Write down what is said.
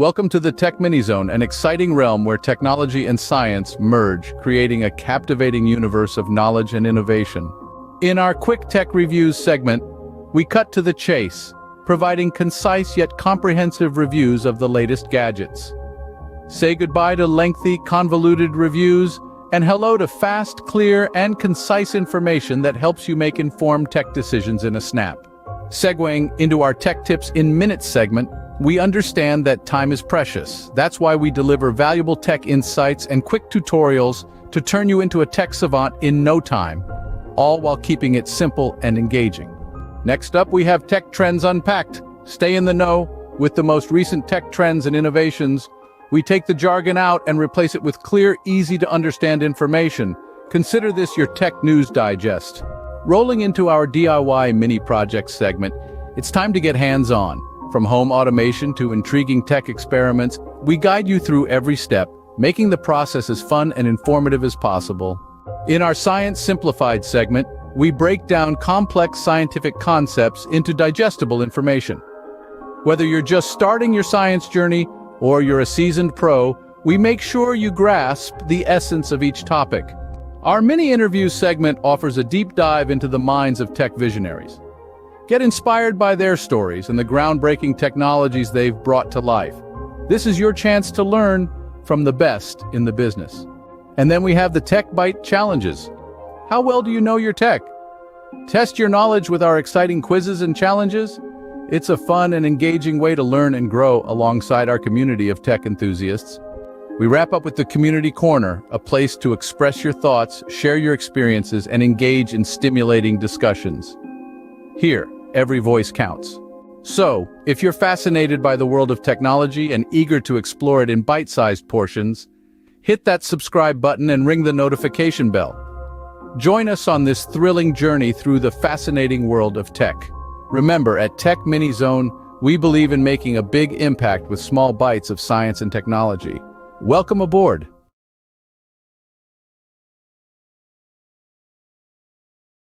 Welcome to the Tech Mini Zone, an exciting realm where technology and science merge, creating a captivating universe of knowledge and innovation. In our Quick Tech Reviews segment, we cut to the chase, providing concise yet comprehensive reviews of the latest gadgets. Say goodbye to lengthy, convoluted reviews, and hello to fast, clear, and concise information that helps you make informed tech decisions in a snap. Segueing into our Tech Tips in Minutes segment, we understand that time is precious. That's why we deliver valuable tech insights and quick tutorials to turn you into a tech savant in no time, all while keeping it simple and engaging. Next up, we have Tech Trends Unpacked. Stay in the know with the most recent tech trends and innovations. We take the jargon out and replace it with clear, easy-to-understand information. Consider this your tech news digest. Rolling into our DIY mini projects segment, it's time to get hands-on. From home automation to intriguing tech experiments, we guide you through every step, making the process as fun and informative as possible. In our Science Simplified segment, we break down complex scientific concepts into digestible information. Whether you're just starting your science journey or you're a seasoned pro, we make sure you grasp the essence of each topic. Our mini interview segment offers a deep dive into the minds of tech visionaries. Get inspired by their stories and the groundbreaking technologies they've brought to life. This is your chance to learn from the best in the business. And then we have the Tech Byte Challenges. How well do you know your tech? Test your knowledge with our exciting quizzes and challenges. It's a fun and engaging way to learn and grow alongside our community of tech enthusiasts. We wrap up with the Community Corner, a place to express your thoughts, share your experiences, and engage in stimulating discussions. Here, every voice counts. So, if you're fascinated by the world of technology and eager to explore it in bite-sized portions, hit that subscribe button and ring the notification bell. Join us on this thrilling journey through the fascinating world of tech. Remember, at Tech Mini Zone, we believe in making a big impact with small bites of science and technology. Welcome aboard.